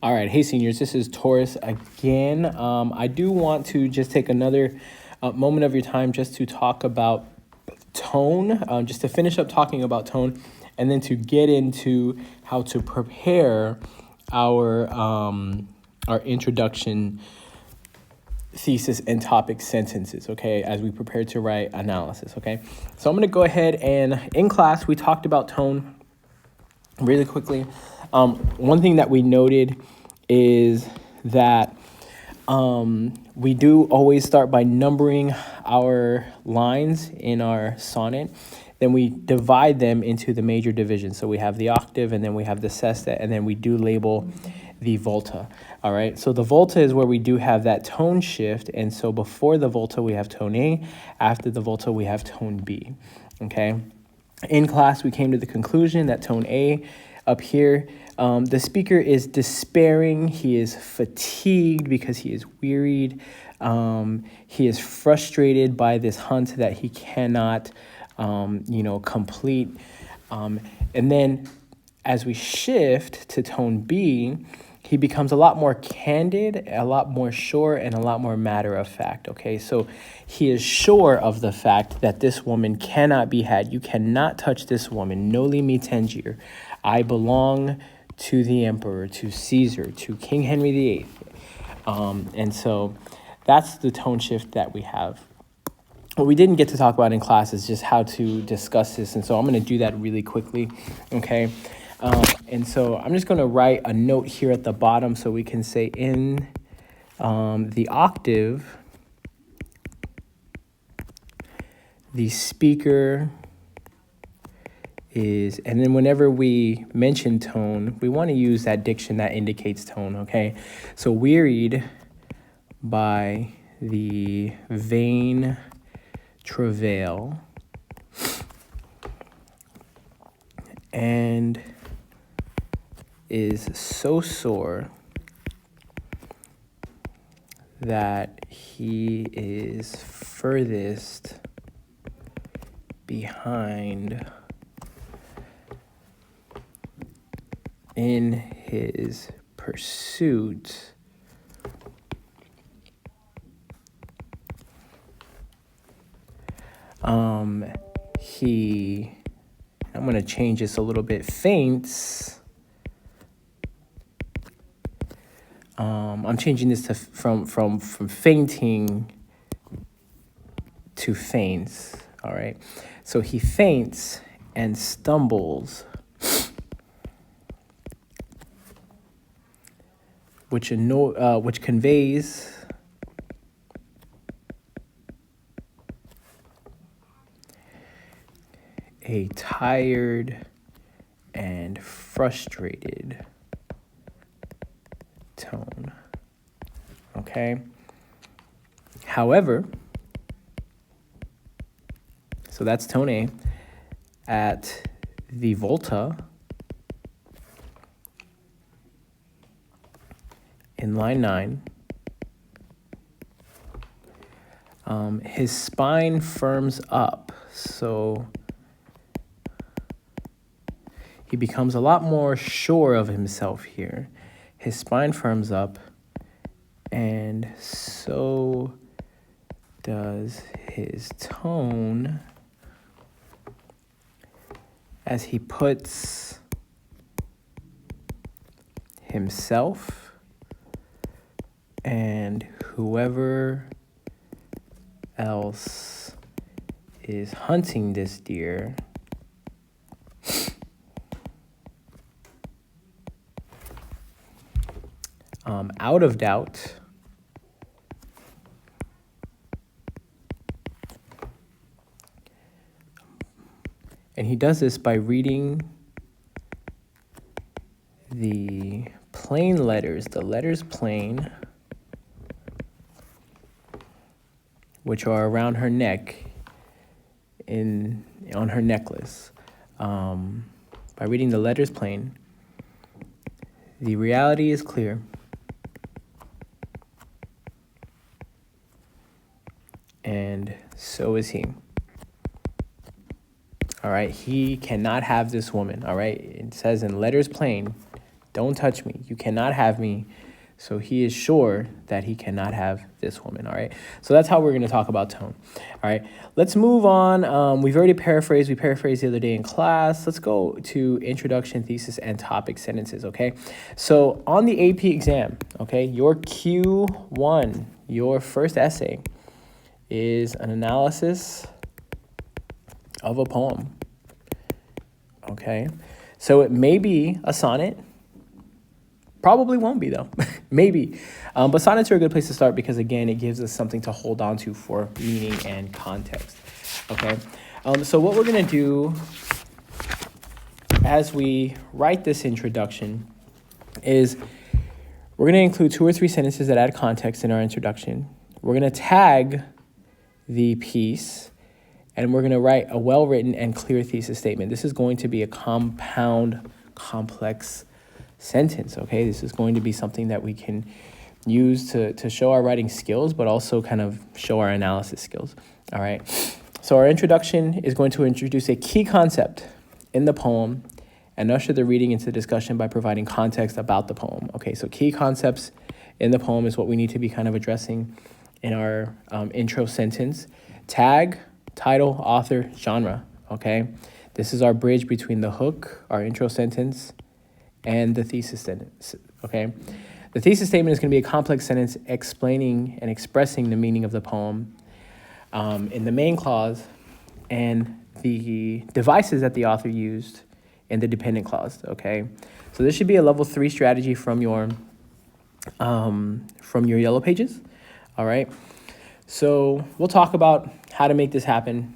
All right. Hey, seniors, this is Taurus again. I do want to just take another moment of your time just to talk about tone, just to finish up talking about tone, and then to get into how to prepare our introduction thesis and topic sentences, okay, as we prepare to write analysis, okay? So I'm going to go ahead and in class, we talked about tone really quickly. One thing that we noted is that we do always start by numbering our lines in our sonnet. Then we divide them into the major divisions. So we have the octave, and then we have the sestet, and then we do label the volta. All right. So the volta is where we do have that tone shift. And so before the volta, we have tone A. After the volta, we have tone B. Okay. In class, we came to the conclusion that tone A up here, the speaker is despairing. He is fatigued because he is wearied. He is frustrated by this hunt that he cannot, complete. And then as we shift to tone B, he becomes a lot more candid, a lot more sure, and a lot more matter of fact, okay? So he is sure of the fact that this woman cannot be had. You cannot touch this woman. Noli me tangere. I belong to the emperor, to Caesar, to King Henry VIII. And so that's the tone shift that we have. What we didn't get to talk about in class is just how to discuss this. And so I'm going to do that really quickly, okay? And so I'm just going to write a note here at the bottom so we can say in the octave, the speaker is, and then whenever we mention tone, we want to use that diction that indicates tone, okay? So wearied by the vain travail and is so sore that he is furthest behind in his pursuit I'm going to change this a little bit, faints. I'm changing this to from fainting to faints. All right. So he faints and stumbles, which conveys a tired and frustrated tone. Okay. However, so that's tone A. At the volta, in line 9, his spine firms up, so he becomes a lot more sure of himself here. His spine firms up, and so does his tone as he puts himself and whoever else is hunting this deer out of doubt, and he does this by reading the plain letters, the letters plain, which are around her neck on her necklace. By reading the letters plain, the reality is clear. And so is he. All right, he cannot have this woman. All right, it says in letters plain, Don't touch me. You cannot have me. So he is sure that he cannot have this woman, all right? So that's how we're going to talk about tone, all right? Let's move on. We've already paraphrased. We paraphrased the other day in class. Let's go to introduction, thesis, and topic sentences, okay? So on the AP exam, okay, your Q1, your first essay is an analysis of a poem, okay? So it may be a sonnet. Probably won't be, though. Maybe. But sonnets are a good place to start because, again, it gives us something to hold on to for meaning and context. Okay? So what we're going to do as we write this introduction is we're going to include 2 or 3 sentences that add context in our introduction. We're going to tag the piece, and we're going to write a well-written and clear thesis statement. This is going to be a compound, complex sentence, okay? This is going to be something that we can use to show our writing skills, but also kind of show our analysis skills, all right? So our introduction is going to introduce a key concept in the poem and usher the reading into the discussion by providing context about the poem, okay? So key concepts in the poem is what we need to be kind of addressing in our intro sentence. Tag, title, author, genre, okay? This is our bridge between the hook, our intro sentence, and the thesis sentence, okay? The thesis statement is going to be a complex sentence explaining and expressing the meaning of the poem in the main clause and the devices that the author used in the dependent clause, okay? So this should be a level 3 strategy from your yellow pages, all right? So we'll talk about how to make this happen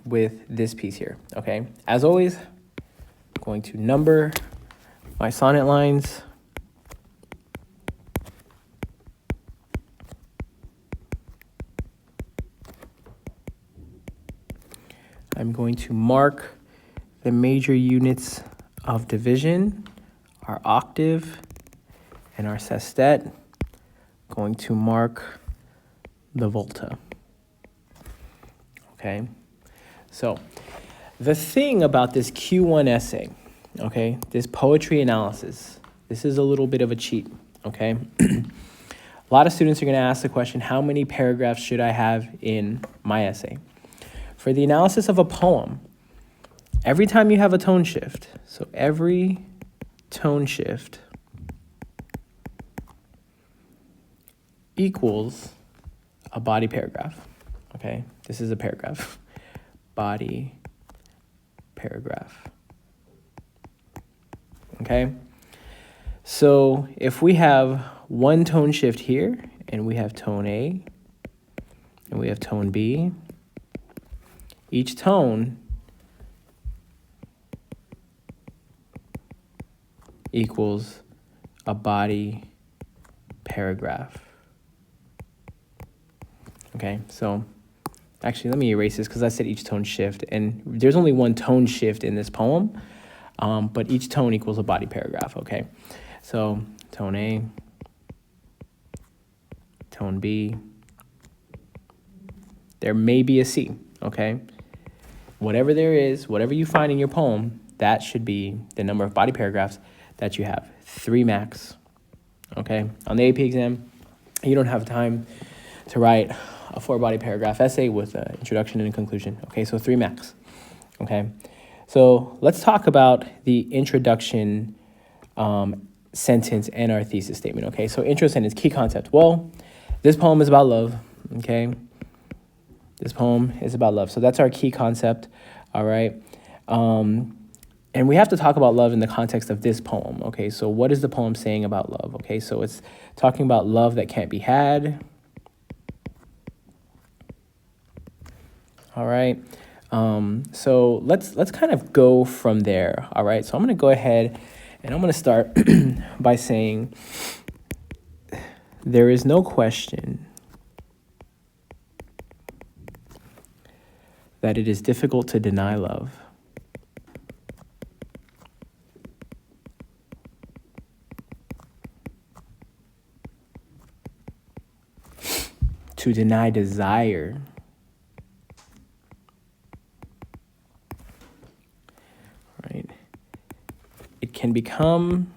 with this piece here, okay? As always, I'm going to number my sonnet lines. I'm going to mark the major units of division, our octave and our sestet. Going to mark the volta. Okay, so the thing about this Q1 essay, okay, this poetry analysis, this is a little bit of a cheat, okay? A lot of students are going to ask the question, how many paragraphs should I have in my essay? For the analysis of a poem, every time you have a tone shift, so every tone shift equals a body paragraph, okay? This is a paragraph. Body paragraph. Okay? So if we have one tone shift here, and we have tone A, and we have tone B, each tone equals a body paragraph. Okay, so actually let me erase this because I said each tone shift, and there's only one tone shift in this poem, but each tone equals a body paragraph, okay? So tone A, tone B, there may be a C, okay? Whatever there is, whatever you find in your poem, that should be the number of body paragraphs that you have, 3 max, okay? On the AP exam, you don't have time to write a 4-body paragraph essay with an introduction and a conclusion, okay? So 3 max, okay? So let's talk about the introduction sentence and our thesis statement, okay? So intro sentence, key concept. Well, this poem is about love, okay? This poem is about love. So that's our key concept, all right? And we have to talk about love in the context of this poem, okay? So what is the poem saying about love, okay? So it's talking about love that can't be had, all right? So let's kind of go from there, all right? So I'm going to go ahead and I'm going to start by saying there is no question that it is difficult to deny love. To deny desire. Right? It can become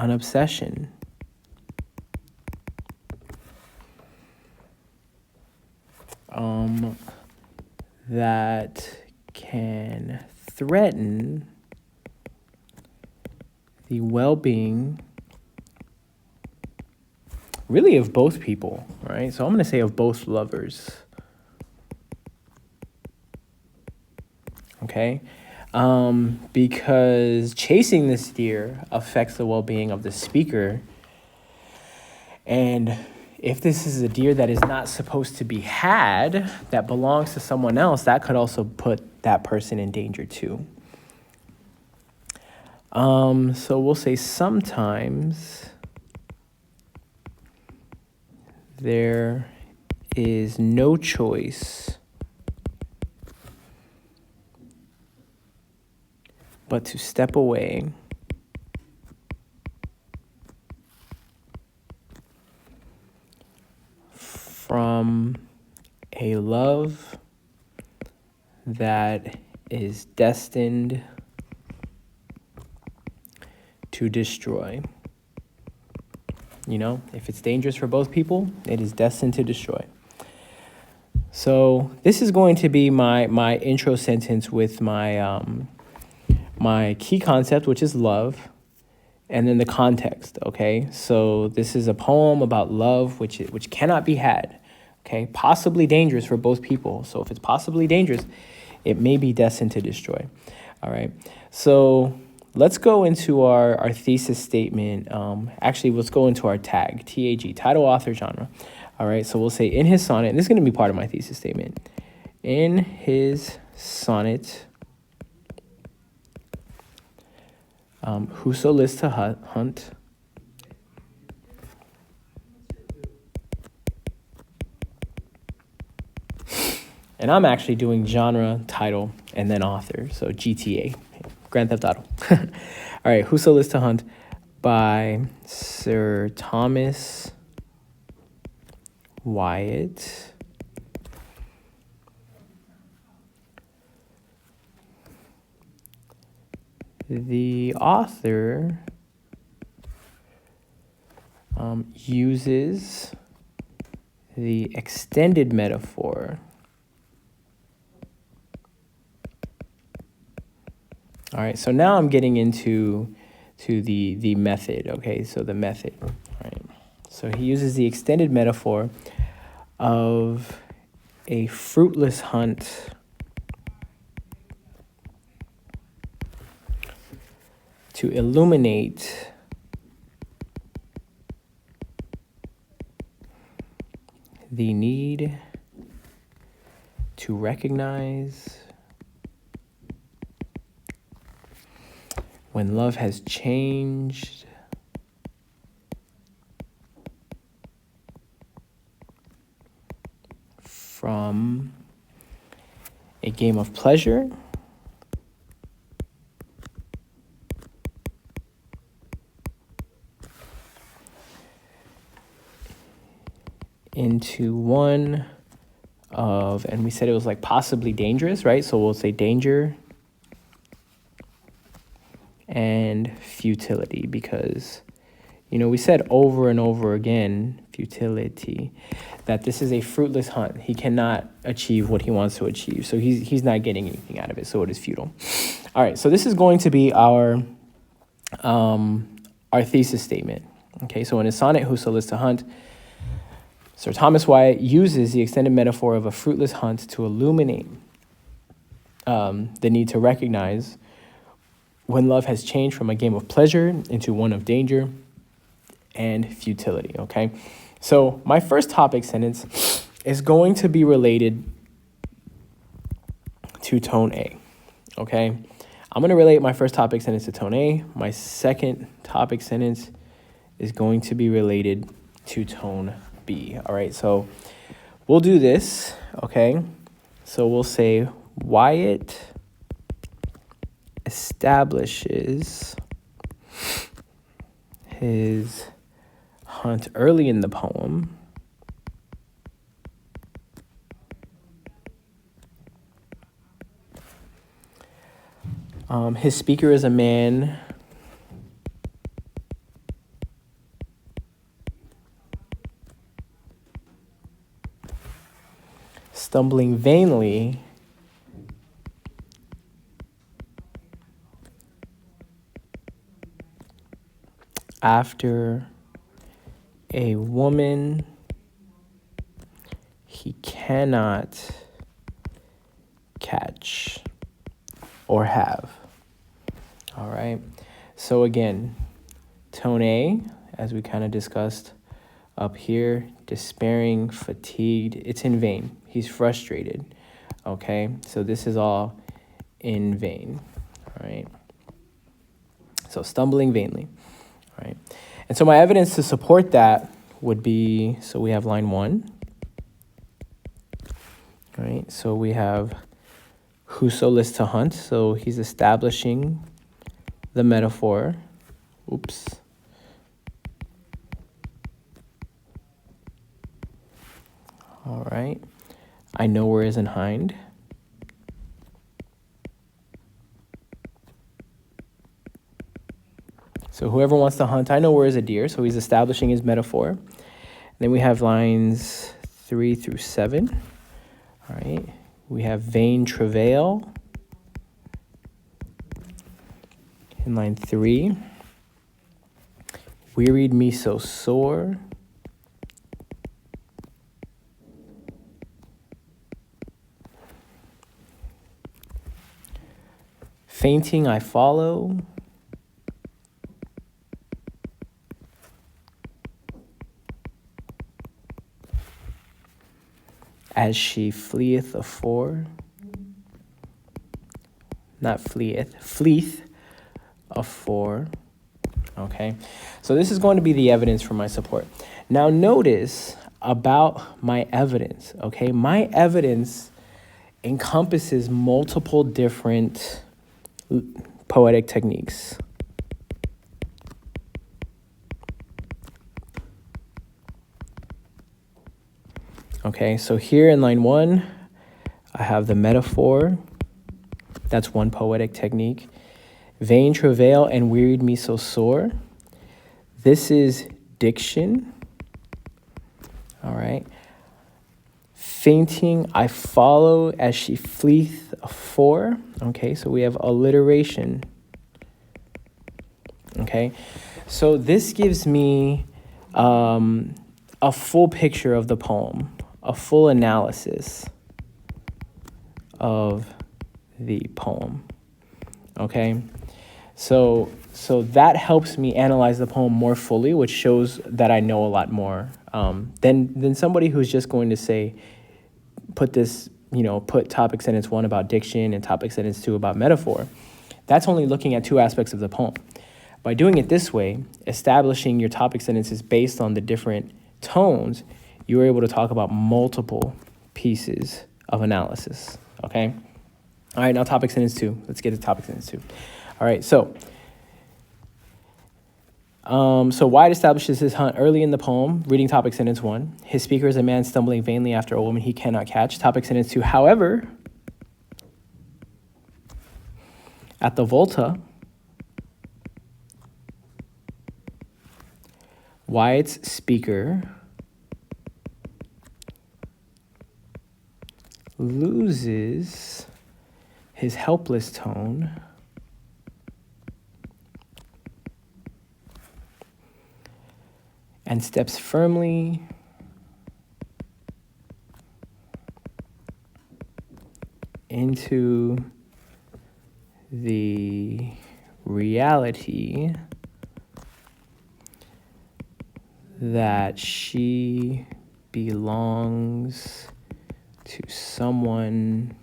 an obsession. That can threaten the well-being, really, of both people, right? So I'm going to say of both lovers. Okay? Because chasing this deer affects the well-being of the speaker. And if this is a deer that is not supposed to be had, that belongs to someone else, that could also put that person in danger too. So we'll say sometimes there is no choice but to step away from a love that is destined to destroy. You know, if it's dangerous for both people, it is destined to destroy. So this is going to be my intro sentence with my my key concept, which is love, and then the context. Okay, so this is a poem about love, which cannot be had. Okay, possibly dangerous for both people. So if it's possibly dangerous, it may be destined to destroy. All right, so let's go into our thesis statement. Actually, let's go into our tag, TAG, title, author, genre. All right, so we'll say in his sonnet, and this is going to be part of my thesis statement. In his sonnet, Whoso lists to hunt, and I'm actually doing genre, title, and then author, so GTA, Grand Theft Auto. All right, Whoso lists to hunt by Sir Thomas Wyatt. The author uses the extended metaphor. All right, so now I'm getting into the method, okay? So the method, all right? So he uses the extended metaphor of a fruitless hunt to illuminate the need to recognize when love has changed from a game of pleasure into one of, and we said it was like possibly dangerous, right? So we'll say danger and futility, because, you know, we said over and over again, futility, that this is a fruitless hunt. He cannot achieve what he wants to achieve. So he's not getting anything out of it. So it is futile. All right. So this is going to be our thesis statement. Okay. So in his sonnet, Whoso lists to hunt, Sir Thomas Wyatt uses the extended metaphor of a fruitless hunt to illuminate the need to recognize when love has changed from a game of pleasure into one of danger and futility, okay? So my first topic sentence is going to be related to tone A, okay? I'm going to relate my first topic sentence to tone A. My second topic sentence is going to be related to tone B, all right? So we'll do this, okay? So we'll say Wyatt establishes his hunt early in the poem. His speaker is a man stumbling vainly after a woman he cannot catch or have. All right. So again, tone A, as we kind of discussed up here, despairing, fatigued, it's in vain. He's frustrated. Okay. So this is all in vain. All right. So stumbling vainly. All right. And so my evidence to support that would be, so we have line 1. All right. So we have Whoso lists to hunt. So he's establishing the metaphor. Oops. All right. I know where is in hind. So whoever wants to hunt, I know where is a deer. So he's establishing his metaphor. And then we have lines 3 through 7. All right. We have vain travail in line 3. Wearied me so sore. Fainting I follow. As she fleeth afore. Not fleeth, fleeth afore. Okay, so this is going to be the evidence for my support. Now notice about my evidence, okay? My evidence encompasses multiple different poetic techniques. Okay, so here in line 1, I have the metaphor. That's one poetic technique. Vain travail and wearied me so sore. This is diction. All right. Fainting I follow as she fleeth afore. Okay, so we have alliteration. Okay, so this gives me a full picture of the poem, a full analysis of the poem. Okay, so that helps me analyze the poem more fully, which shows that I know a lot more than somebody who's just going to say, put topic sentence 1 about diction and topic sentence 2 about metaphor. That's only looking at 2 aspects of the poem. By doing it this way, establishing your topic sentences based on the different tones, you're able to talk about multiple pieces of analysis, okay? All right, now topic sentence 2. Let's get to topic sentence 2. All right, so White establishes his hunt early in the poem, reading topic sentence 1. His speaker is a man stumbling vainly after a woman he cannot catch. Topic sentence 2. However, at the volta, Wyatt's speaker loses his helpless tone and steps firmly into the reality that she belongs to someone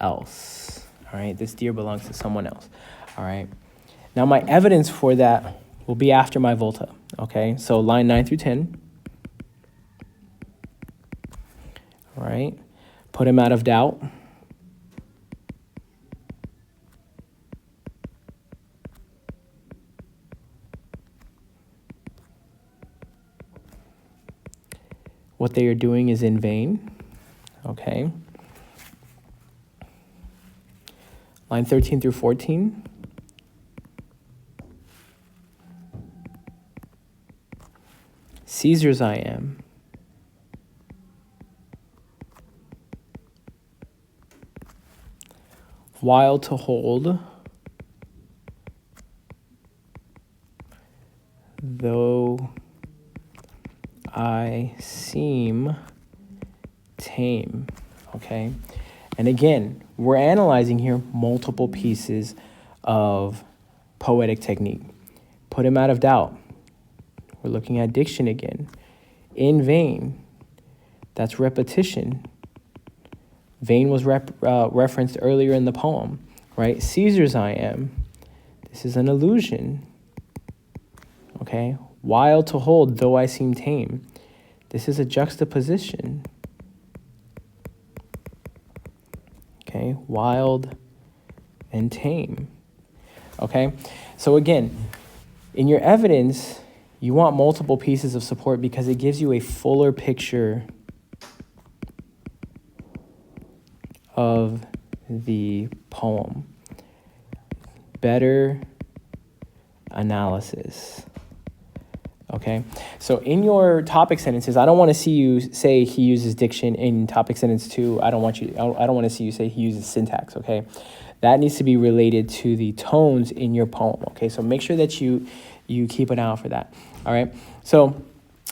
else. All right, this deer belongs to someone else. All right, now my evidence for that will be after my volta. Okay, so line 9 through 10. All right, put him out of doubt. What they are doing is in vain. Okay. Line 13 through 14. Caesar's I am. while to hold, though I seem tame, okay? And again, we're analyzing here multiple pieces of poetic technique. Put him out of doubt. We're looking at diction again. In vain, that's repetition. Vain was referenced earlier in the poem, right? Caesar's I am. This is an illusion, okay? While to hold, though I seem tame. This is a juxtaposition. Okay, wild and tame. Okay, so again, in your evidence, you want multiple pieces of support because it gives you a fuller picture of the poem. Better analysis. Okay, so in your topic sentences, I don't want to see you say he uses diction. In topic sentence 2, I don't want to see you say he uses syntax. Okay, that needs to be related to the tones in your poem. Okay, so make sure that you keep an eye out for that. All right, so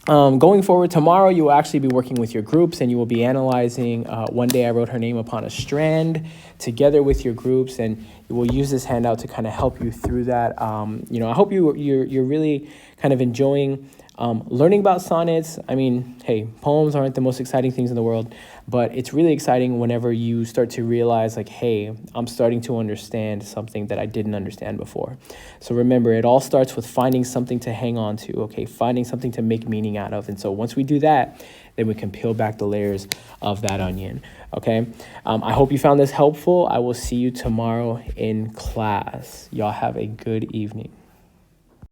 going forward, tomorrow you will actually be working with your groups and you will be analyzing One Day I Wrote Her Name Upon a Strand together with your groups, and you will use this handout to kind of help you through that. I hope you're really kind of enjoying learning about sonnets. I mean, hey, poems aren't the most exciting things in the world, but it's really exciting whenever you start to realize like, hey, I'm starting to understand something that I didn't understand before. So remember, it all starts with finding something to hang on to, okay? Finding something to make meaning out of. And so once we do that, then we can peel back the layers of that onion, okay? I hope you found this helpful. I will see you tomorrow in class. Y'all have a good evening.